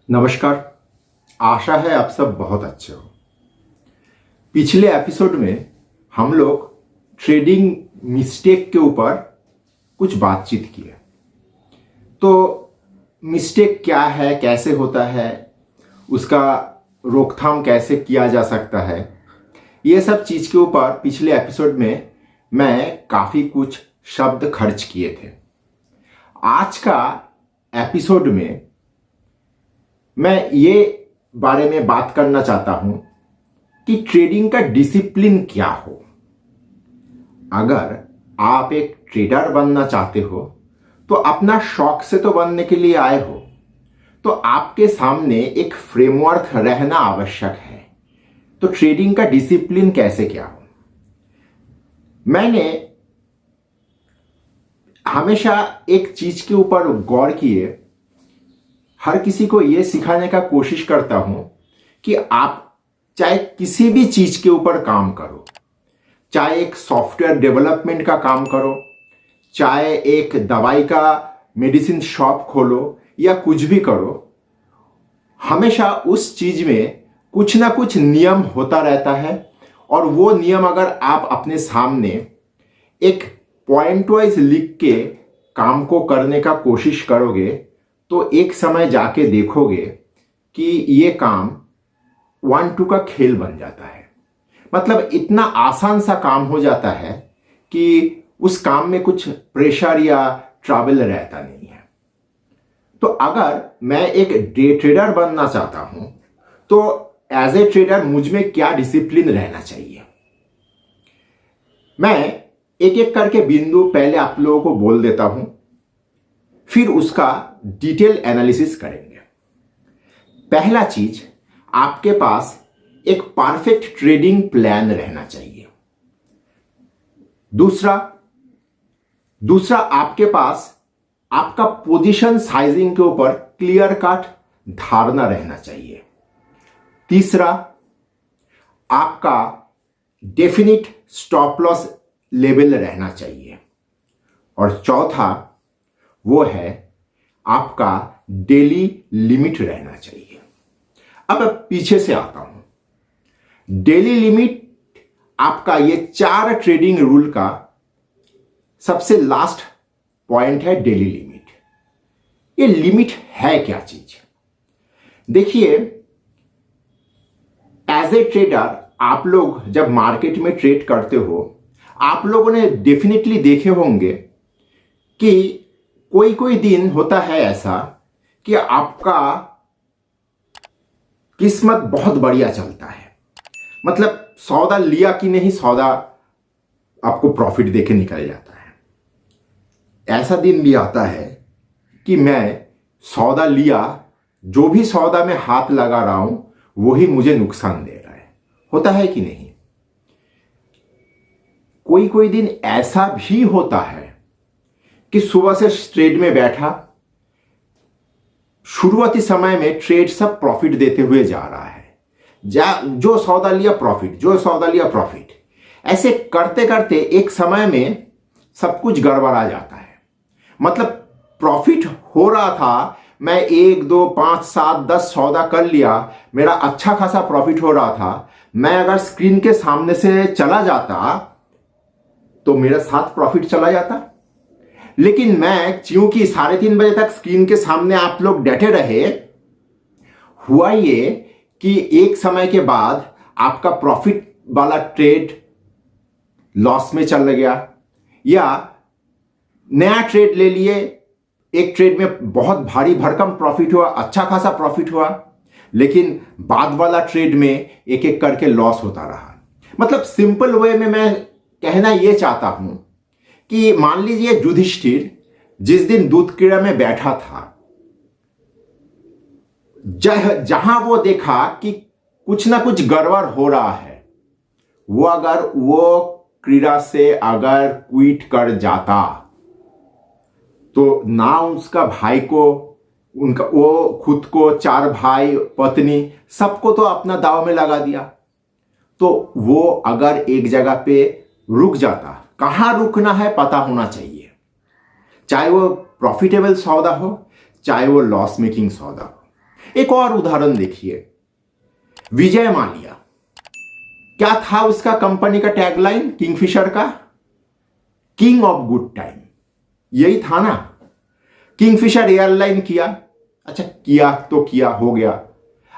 नमस्कार। आशा है आप सब बहुत अच्छे हो। पिछले एपिसोड में हम लोग ट्रेडिंग मिस्टेक के ऊपर कुछ बातचीत किए। तो मिस्टेक क्या है, कैसे होता है, उसका रोकथाम कैसे किया जा सकता है, ये सब चीज़ के ऊपर पिछले एपिसोड में मैं काफ़ी कुछ शब्द खर्च किए थे। आज का एपिसोड में मैं ये बारे में बात करना चाहता हूं कि ट्रेडिंग का डिसिप्लिन क्या हो। अगर आप एक ट्रेडर बनना चाहते हो तो अपना शौक से तो बनने के लिए आए हो, तो आपके सामने एक फ्रेमवर्क रहना आवश्यक है। तो ट्रेडिंग का डिसिप्लिन कैसे क्या हो, मैंने हमेशा एक चीज के ऊपर गौर किए। हर किसी को यह सिखाने का कोशिश करता हूं कि आप चाहे किसी भी चीज के ऊपर काम करो, चाहे एक सॉफ्टवेयर डेवलपमेंट का काम करो, चाहे एक दवाई का मेडिसिन शॉप खोलो या कुछ भी करो, हमेशा उस चीज में कुछ ना कुछ नियम होता रहता है। और वो नियम अगर आप अपने सामने एक पॉइंट वाइज लिख के काम को करने का कोशिश करोगे तो एक समय जाके देखोगे कि ये काम 1-2 का खेल बन जाता है। मतलब इतना आसान सा काम हो जाता है कि उस काम में कुछ प्रेशर या ट्रबल रहता नहीं है। तो अगर मैं एक डे ट्रेडर बनना चाहता हूं तो एज ए ट्रेडर मुझ में क्या डिसिप्लिन रहना चाहिए, मैं एक एक करके बिंदु पहले आप लोगों को बोल देता हूं, फिर उसका डिटेल एनालिसिस करेंगे। पहला चीज, आपके पास एक परफेक्ट ट्रेडिंग प्लान रहना चाहिए। दूसरा आपके पास आपका पोजीशन साइजिंग के ऊपर क्लियर कट धारणा रहना चाहिए। तीसरा, आपका डेफिनिट स्टॉप लॉस लेवल रहना चाहिए। और चौथा वो है आपका डेली लिमिट रहना चाहिए। अब पीछे से आता हूं। डेली लिमिट आपका ये 4 ट्रेडिंग रूल का सबसे लास्ट पॉइंट है, डेली लिमिट। ये लिमिट है क्या चीज? देखिए, एज ए ट्रेडर आप लोग जब मार्केट में ट्रेड करते हो, आप लोगों ने डेफिनेटली देखे होंगे कि कोई कोई दिन होता है ऐसा कि आपका किस्मत बहुत बढ़िया चलता है। मतलब सौदा लिया कि नहीं, सौदा आपको प्रॉफिट देके निकल जाता है। ऐसा दिन भी आता है कि मैं सौदा लिया, जो भी सौदा में हाथ लगा रहा हूं वही मुझे नुकसान दे रहा है। होता है कि नहीं? कोई कोई दिन ऐसा भी होता है कि सुबह से ट्रेड में बैठा, शुरुआती समय में ट्रेड सब प्रॉफिट देते हुए जा रहा है, जो सौदा लिया प्रॉफिट, जो सौदा लिया प्रॉफिट। ऐसे करते करते एक समय में सब कुछ गड़बड़ा जाता है। मतलब प्रॉफिट हो रहा था, मैं 1, 2, 5, 7, 10 सौदा कर लिया, मेरा अच्छा खासा प्रॉफिट हो रहा था। मैं अगर स्क्रीन के सामने से चला जाता तो मेरा साथ प्रॉफिट चला जाता। लेकिन मैं क्योंकि 3:30 बजे तक स्क्रीन के सामने आप लोग डटे रहे, हुआ ये कि एक समय के बाद आपका प्रॉफिट वाला ट्रेड लॉस में चल गया, या नया ट्रेड ले लिए, एक ट्रेड में बहुत भारी भरकम प्रॉफिट हुआ, अच्छा खासा प्रॉफिट हुआ, लेकिन बाद वाला ट्रेड में एक एक करके लॉस होता रहा। मतलब सिंपल वे में मैं कहना यह चाहता हूं कि मान लीजिए युधिष्ठिर जिस दिन दूध क्रीड़ा में बैठा था, जहां वो देखा कि कुछ ना कुछ गड़बड़ हो रहा है, वो क्रीड़ा से अगर क्विट कर जाता तो ना उसका भाई को, उनका वो खुद को, 4 भाई, पत्नी, सबको तो अपना दांव में लगा दिया। तो वो अगर एक जगह पे रुक जाता, कहां रुकना है पता होना चाहिए, चाहे वो प्रॉफिटेबल सौदा हो, चाहे वो लॉस मेकिंग सौदा हो। एक और उदाहरण देखिए, विजय माल्या, क्या था उसका कंपनी का टैगलाइन किंगफिशर का? किंग ऑफ गुड टाइम, यही था ना। किंगफिशर एयरलाइन किया, अच्छा किया तो किया, हो गया।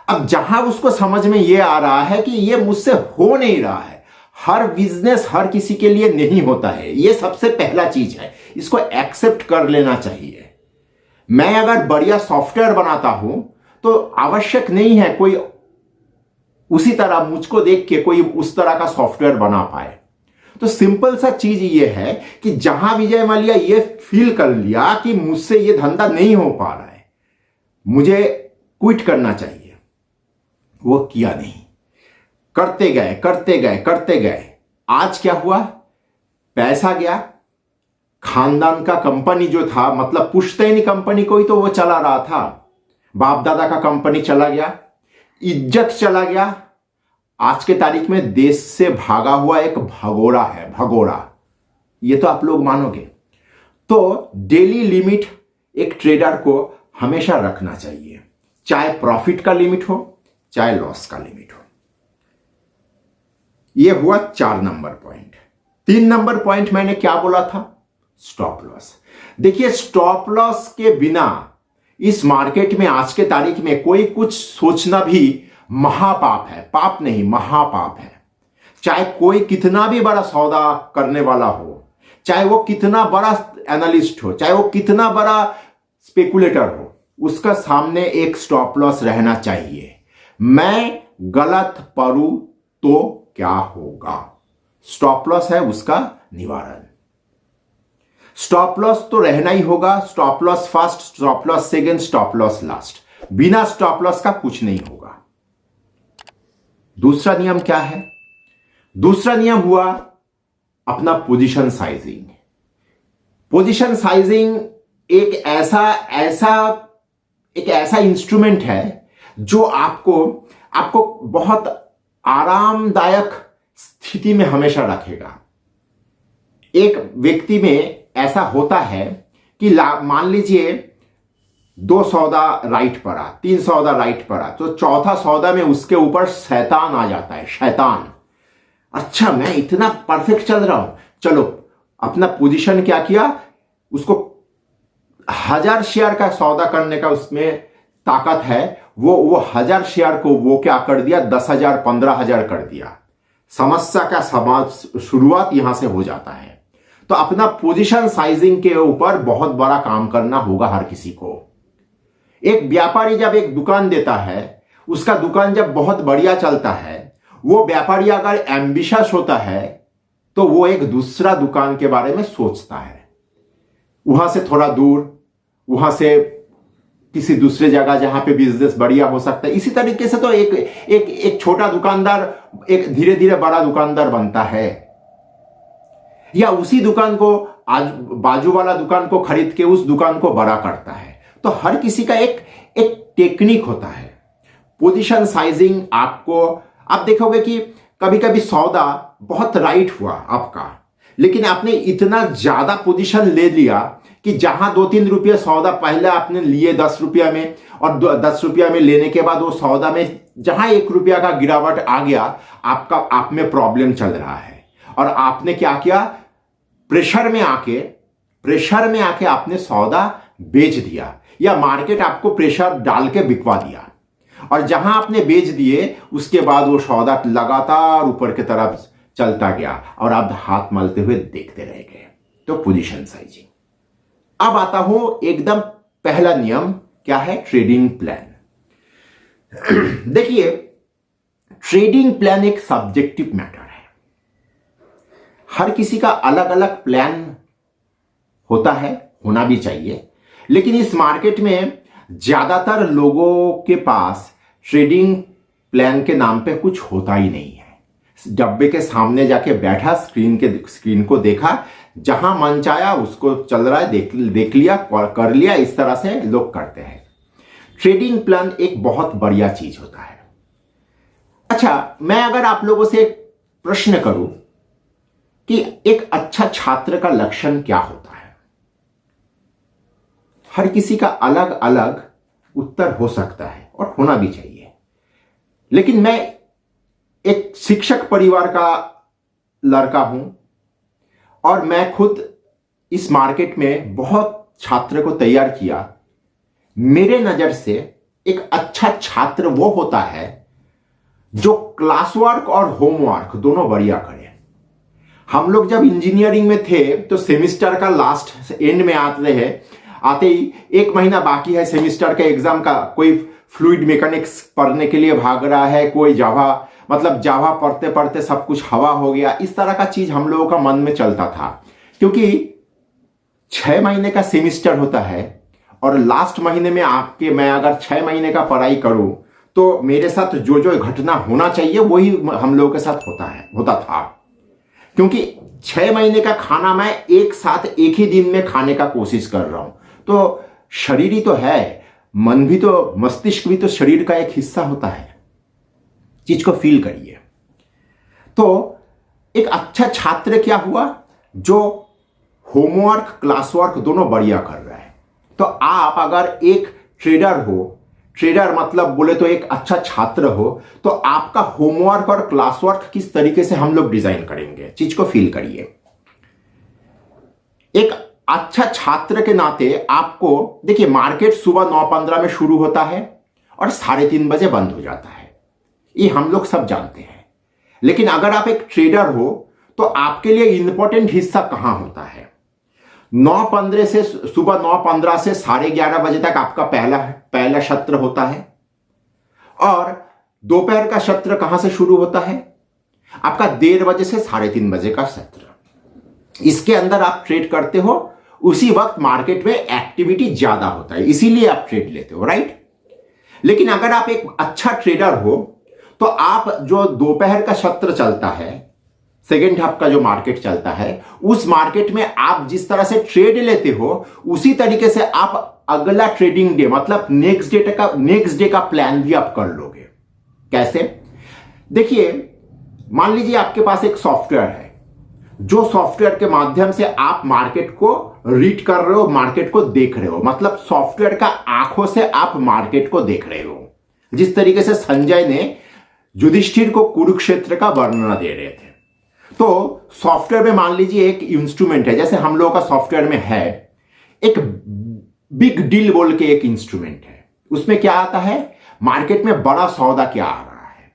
अब जहां उसको समझ में यह आ रहा है कि यह मुझसे हो नहीं रहा है, हर बिजनेस हर किसी के लिए नहीं होता है, यह सबसे पहला चीज है, इसको एक्सेप्ट कर लेना चाहिए। मैं अगर बढ़िया सॉफ्टवेयर बनाता हूं तो आवश्यक नहीं है कोई उसी तरह मुझको देख के कोई उस तरह का सॉफ्टवेयर बना पाए। तो सिंपल सा चीज ये है कि जहां विजय माल्या ये फील कर लिया कि मुझसे ये धंधा नहीं हो पा रहा है, मुझे क्विट करना चाहिए, वो किया नहीं, करते गए करते गए करते गए। आज क्या हुआ? पैसा गया, खानदान का कंपनी जो था, मतलब पुश्तैनी कंपनी कोई तो वो चला रहा था, बाप दादा का कंपनी चला गया, इज्जत चला गया। आज के तारीख में देश से भागा हुआ एक भगोड़ा है, भगोड़ा, ये तो आप लोग मानोगे। तो डेली लिमिट एक ट्रेडर को हमेशा रखना चाहिए, चाहे प्रॉफिट का लिमिट हो चाहे लॉस का लिमिट हो। यह हुआ 4 नंबर पॉइंट। 3 नंबर पॉइंट मैंने क्या बोला था? Stop loss. देखिए, स्टॉप लॉस के बिना इस मार्केट में आज के तारीख में कोई कुछ सोचना भी महापाप है, पाप नहीं महापाप है। चाहे कोई कितना भी बड़ा सौदा करने वाला हो, चाहे वो कितना बड़ा एनालिस्ट हो, चाहे वो कितना बड़ा स्पेकुलेटर हो, उसका सामने एक स्टॉप लॉस रहना चाहिए। मैं गलत पढ़ूं तो क्या होगा? स्टॉप लॉस है उसका निवारण। स्टॉप लॉस तो रहना ही होगा। Stop loss first, stop loss second, stop loss last. बिना स्टॉप लॉस का कुछ नहीं होगा। दूसरा नियम क्या है? दूसरा नियम हुआ अपना पोजीशन साइजिंग। पोजीशन साइजिंग एक ऐसा इंस्ट्रूमेंट है जो आपको बहुत आरामदायक स्थिति में हमेशा रखेगा। एक व्यक्ति में ऐसा होता है कि मान लीजिए 2 सौदा राइट पड़ा, 3 सौदा राइट पड़ा, तो चौथा सौदा में उसके ऊपर शैतान आ जाता है, शैतान। अच्छा, मैं इतना परफेक्ट चल रहा हूं, चलो अपना पोजीशन क्या किया, उसको 1000 शेयर का सौदा करने का उसमें ताकत है, वो 1000 शेयर को वो क्या कर दिया, 10,000 15,000 कर दिया। समस्या का शुरुआत यहां से हो जाता है। तो अपना पोजीशन साइजिंग के ऊपर बहुत बड़ा काम करना होगा हर किसी को। एक व्यापारी जब एक दुकान देता है, उसका दुकान जब बहुत बढ़िया चलता है, वो व्यापारी अगर एम्बिशियस होता है तो वो एक दूसरा दुकान के बारे में सोचता है, वहां से थोड़ा दूर, वहां से किसी दूसरे जगह जहां पे बिजनेस बढ़िया हो सकता है। इसी तरीके से तो एक छोटा दुकानदार एक धीरे धीरे बड़ा दुकानदार बनता है, या उसी दुकान को आज बाजू वाला दुकान को खरीद के उस दुकान को बड़ा करता है। तो हर किसी का एक टेक्निक होता है। पोजीशन साइजिंग आप देखोगे कि कभी कभी सौदा बहुत राइट हुआ आपका, लेकिन आपने इतना ज्यादा पोजीशन ले लिया कि जहां 2-3 रुपये सौदा पहले आपने लिए 10 रुपया में, और 10 रुपया में लेने के बाद वो सौदा में जहां 1 रुपया का गिरावट आ गया, आप में प्रॉब्लम चल रहा है, और आपने क्या किया, प्रेशर में आके आपने सौदा बेच दिया, या मार्केट आपको प्रेशर डाल के बिकवा दिया, और जहां आपने बेच दिए उसके बाद वो सौदा लगातार ऊपर की तरफ चलता गया और आप हाथ मलते हुए देखते रह गए। तो पोजीशन साइजिंग। अब आता हूं एकदम पहला नियम, क्या है? Trading plan. देखिए, ट्रेडिंग प्लान एक सब्जेक्टिव मैटर है। हर किसी का अलग अलग प्लान होता है, होना भी चाहिए, लेकिन इस मार्केट में ज्यादातर लोगों के पास ट्रेडिंग प्लान के नाम पे कुछ होता ही नहीं है। डब्बे के सामने जाके बैठा, स्क्रीन को देखा, जहां मन चाहा उसको चल रहा है, देख लिया, कर लिया, इस तरह से लोग करते हैं। ट्रेडिंग प्लान एक बहुत बढ़िया चीज होता है। अच्छा, मैं अगर आप लोगों से एक प्रश्न करूं कि एक अच्छा छात्र का लक्षण क्या होता है? हर किसी का अलग अलग उत्तर हो सकता है और होना भी चाहिए। लेकिन मैं एक शिक्षक परिवार का लड़का हूं और मैं खुद इस मार्केट में बहुत छात्र को तैयार किया। मेरे नजर से एक अच्छा छात्र वो होता है जो क्लास वर्क और होमवर्क दोनों बढ़िया करे। हम लोग जब इंजीनियरिंग में थे तो सेमिस्टर का लास्ट एंड में आते ही 1 महीना बाकी है सेमिस्टर के एग्जाम का, कोई फ्लूइड मैकेनिक्स पढ़ने के लिए भाग रहा है, कोई जावा पढ़ते पढ़ते सब कुछ हवा हो गया। इस तरह का चीज हम लोगों का मन में चलता था, क्योंकि 6 महीने का सेमिस्टर होता है और लास्ट महीने में मैं अगर 6 महीने का पढ़ाई करूं तो मेरे साथ जो जो घटना होना चाहिए वही हम लोगों के साथ होता था। क्योंकि 6 महीने का खाना मैं एक साथ एक ही दिन में खाने का कोशिश कर रहा हूं, तो शरीर ही तो है, मन भी तो, मस्तिष्क भी तो शरीर का एक हिस्सा होता है। चीज को फील करिए। तो एक अच्छा छात्र क्या हुआ जो होमवर्क क्लास वर्क दोनों बढ़िया कर रहा है। तो आप अगर एक ट्रेडर मतलब बोले तो एक अच्छा छात्र हो, तो आपका होमवर्क और क्लास वर्क किस तरीके से हम लोग डिजाइन करेंगे, चीज को फील करिए। एक अच्छा छात्र के नाते आपको देखिए, मार्केट सुबह 9:15 में शुरू होता है और 3:30 बजे बंद हो जाता है, ये हम लोग सब जानते हैं। लेकिन अगर आप एक ट्रेडर हो तो आपके लिए इंपॉर्टेंट हिस्सा कहां होता है? 9:15 से सुबह 9:15 से 11:30 बजे तक आपका पहला सत्र होता है। और दोपहर का सत्र कहां से शुरू होता है? आपका 1:30 बजे से 3:30 बजे का सत्र। इसके अंदर आप ट्रेड करते हो, उसी वक्त मार्केट में एक्टिविटी ज्यादा होता है, इसीलिए आप ट्रेड लेते हो, राइट? लेकिन अगर आप एक अच्छा ट्रेडर हो तो आप जो दोपहर का सत्र चलता है, सेकेंड हाफ का जो मार्केट चलता है, उस मार्केट में आप जिस तरह से ट्रेड लेते हो उसी तरीके से आप अगला ट्रेडिंग डे मतलब नेक्स्ट डे का प्लान भी आप कर लोगे। कैसे? देखिए, मान लीजिए आपके पास एक सॉफ्टवेयर है, जो सॉफ्टवेयर के माध्यम से आप मार्केट को रीड कर रहे हो, मार्केट को देख रहे हो, मतलब सॉफ्टवेयर का आंखों से आप मार्केट को देख रहे हो। जिस तरीके से संजय ने युधिष्ठिर को कुरुक्षेत्र का वर्णन दे रहे थे, तो सॉफ्टवेयर में मान लीजिए एक इंस्ट्रूमेंट है, जैसे हम लोगों का सॉफ्टवेयर में है एक बिग डील बोल के एक इंस्ट्रूमेंट है। उसमें क्या आता है? मार्केट में बड़ा सौदा क्या आ रहा है,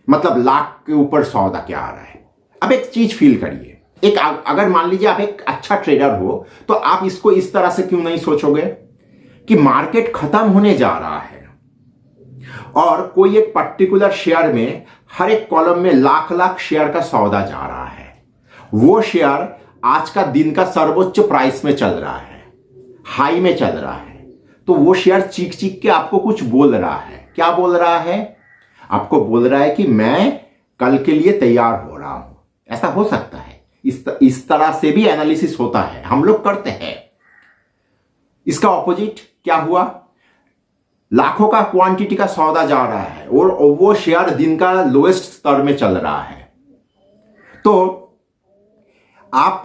मतलब लाख के ऊपर सौदा क्या आ रहा है। अब एक चीज फील करिए, अगर मान लीजिए आप एक अच्छा ट्रेडर हो तो आप इसको इस तरह से क्यों नहीं सोचोगे कि मार्केट खत्म होने जा रहा है और कोई एक पर्टिकुलर शेयर में हर एक कॉलम में लाख शेयर का सौदा जा रहा है, वो शेयर आज का दिन का सर्वोच्च प्राइस में चल रहा है, हाई में चल रहा है, तो वो शेयर चीख के आपको कुछ बोल रहा है। क्या बोल रहा है? आपको बोल रहा है कि मैं कल के लिए तैयार हो रहा हूं। ऐसा हो सकता है, इस तरह से भी एनालिसिस होता है, हम लोग करते हैं। इसका ऑपोजिट क्या हुआ? लाखों का क्वांटिटी का सौदा जा रहा है और वो शेयर दिन का लोएस्ट स्तर में चल रहा है। तो आप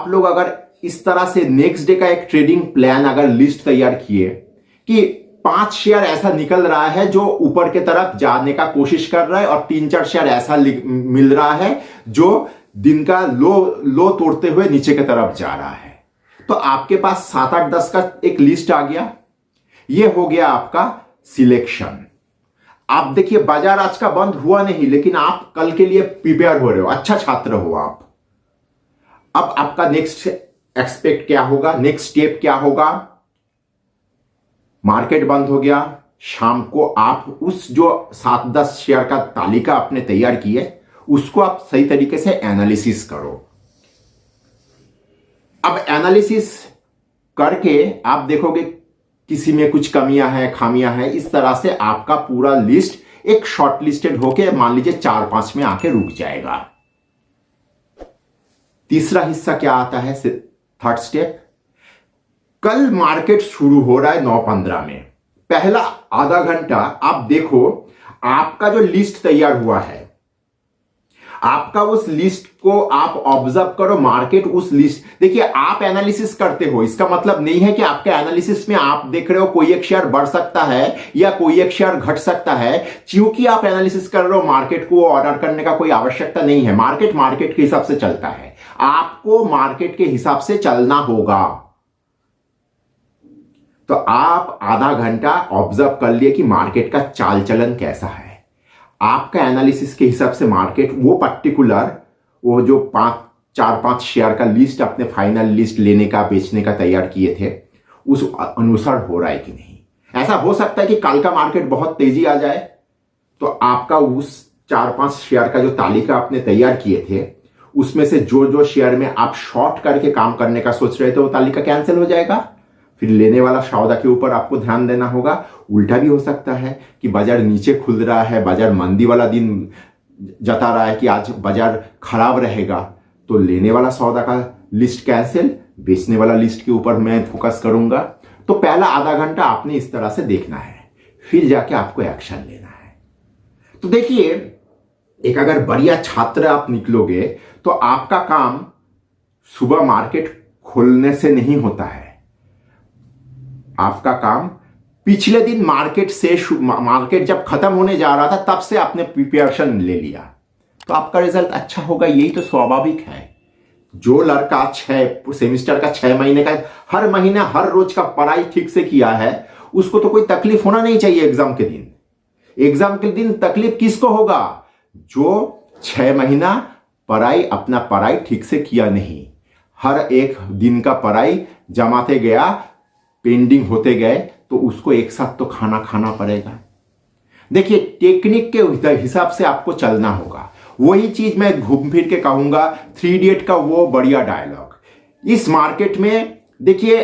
लोग अगर इस तरह से नेक्स्ट डे का एक ट्रेडिंग प्लान अगर लिस्ट तैयार किए कि 5 शेयर ऐसा निकल रहा है जो ऊपर के तरफ जाने का कोशिश कर रहा है और 3-4 शेयर ऐसा मिल रहा है जो दिन का लो तोड़ते हुए नीचे की तरफ जा रहा है, तो आपके पास 7-8-10 का एक लिस्ट आ गया। ये हो गया आपका सिलेक्शन। आप देखिए, बाजार आज का बंद हुआ नहीं, लेकिन आप कल के लिए प्रिपेयर हो रहे हो, अच्छा छात्र हो आप। अब आपका नेक्स्ट एक्सपेक्ट क्या होगा, नेक्स्ट स्टेप क्या होगा? मार्केट बंद हो गया, शाम को आप उस जो 7-10 शेयर का तालिका आपने तैयार की है उसको आप सही तरीके से एनालिसिस करो। अब एनालिसिस करके आप देखोगे किसी में कुछ कमियां हैं, खामियां हैं, इस तरह से आपका पूरा लिस्ट एक शॉर्ट लिस्टेड होके मान लीजिए 4-5 में आके रुक जाएगा। तीसरा हिस्सा क्या आता है? Third step. कल मार्केट शुरू हो रहा है 9:15 में, पहला आधा घंटा आप देखो आपका जो लिस्ट तैयार हुआ है, आपका उस लिस्ट को आप ऑब्जर्व करो, मार्केट उस लिस्ट, देखिए आप एनालिसिस करते हो, इसका मतलब नहीं है कि आपके एनालिसिस में आप देख रहे हो कोई एक शेयर बढ़ सकता है या कोई एक शेयर घट सकता है। क्योंकि आप एनालिसिस कर रहे हो, मार्केट को ऑर्डर करने का कोई आवश्यकता नहीं है। मार्केट मार्केट के हिसाब से चलता है, आपको मार्केट के हिसाब से चलना होगा। तो आप आधा घंटा ऑब्जर्व कर लिए कि मार्केट का चाल चलन कैसा है। आपका एनालिसिस के हिसाब से मार्केट वो पर्टिकुलर, वो जो 4-5 शेयर का लिस्ट अपने फाइनल लिस्ट लेने का बेचने का तैयार किए थे, उस अनुसार हो रहा है कि नहीं। ऐसा हो सकता है कि कल का मार्केट बहुत तेजी आ जाए, तो आपका उस 4-5 शेयर का जो तालिका आपने तैयार किए थे, उसमें से जो जो शेयर में आप शॉर्ट करके काम करने का सोच रहे थे, वो तालिका कैंसिल हो जाएगा। फिर लेने वाला सौदा के ऊपर आपको ध्यान देना होगा। उल्टा भी हो सकता है कि बाजार नीचे खुल रहा है, बाजार मंदी वाला दिन जता रहा है कि आज बाजार खराब रहेगा, तो लेने वाला सौदा का लिस्ट कैंसिल, बेचने वाला लिस्ट के ऊपर मैं फोकस करूंगा। तो पहला आधा घंटा आपने इस तरह से देखना है, फिर जाके आपको एक्शन लेना है। तो देखिए, एक अगर बढ़िया छात्र आप निकलोगे तो आपका काम सुबह मार्केट खोलने से नहीं होता है। आपका काम पिछले दिन मार्केट जब खत्म होने जा रहा था तब से आपने प्रिपरेशन ले लिया, तो आपका रिजल्ट अच्छा होगा। यही तो स्वाभाविक है। जो लड़का 6 सेमिस्टर का 6 महीने का हर महीना हर रोज का पढ़ाई ठीक से किया है, उसको तो कोई तकलीफ होना नहीं चाहिए एग्जाम के दिन। एग्जाम के दिन तकलीफ किसको होगा? जो 6 महीना अपना पढ़ाई ठीक से किया नहीं, हर एक दिन का पढ़ाई जमाते गया, पेंडिंग होते गए, तो उसको एक साथ तो खाना पड़ेगा। देखिए, टेक्निक के हिसाब से आपको चलना होगा। वही चीज मैं घूम फिर के कहूंगा, 3 इडियट का वो बढ़िया डायलॉग। इस मार्केट में देखिए,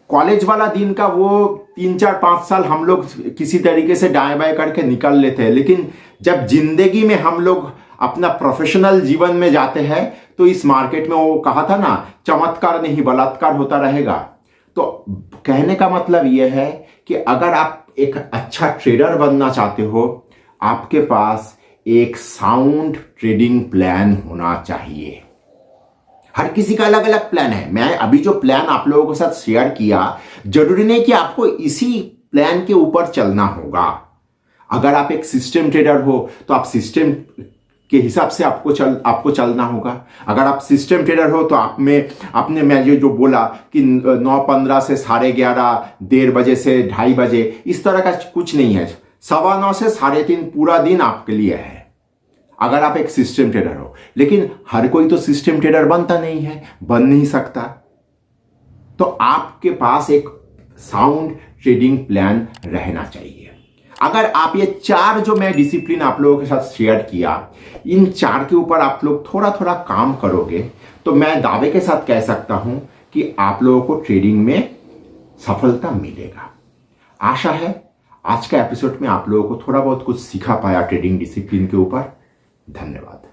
कॉलेज वाला दिन का वो 3-4-5 साल हम लोग किसी तरीके से दाएं बाएं करके निकल लेते हैं, लेकिन जब जिंदगी में हम लोग अपना प्रोफेशनल जीवन में जाते हैं, तो इस मार्केट में वो कहा था ना, चमत्कार नहीं बलात्कार होता रहेगा। तो कहने का मतलब यह है कि अगर आप एक अच्छा ट्रेडर बनना चाहते हो, आपके पास एक साउंड ट्रेडिंग प्लान होना चाहिए। हर किसी का अलग अलग प्लान है। मैं अभी जो प्लान आप लोगों के साथ शेयर किया, जरूरी नहीं कि आपको इसी प्लान के ऊपर चलना होगा। अगर आप एक सिस्टम ट्रेडर हो तो आप सिस्टम के हिसाब से आपको चलना होगा। अगर आप सिस्टम ट्रेडर हो तो आपने मैं जो बोला कि 9:15 से 11:30, 1:30 बजे से 2:30 बजे, इस तरह का कुछ नहीं है। 9:15 से 3:30 पूरा दिन आपके लिए है, अगर आप एक सिस्टम ट्रेडर हो। लेकिन हर कोई तो सिस्टम ट्रेडर बनता नहीं है, बन नहीं सकता। तो आपके पास एक साउंड ट्रेडिंग प्लान रहना चाहिए। अगर आप ये 4 जो मैं डिसिप्लिन आप लोगों के साथ शेयर किया, इन 4 के ऊपर आप लोग थोड़ा थोड़ा काम करोगे, तो मैं दावे के साथ कह सकता हूं कि आप लोगों को ट्रेडिंग में सफलता मिलेगा। आशा है आज का एपिसोड में आप लोगों को थोड़ा बहुत कुछ सिखा पाया ट्रेडिंग डिसिप्लिन के ऊपर। धन्यवाद।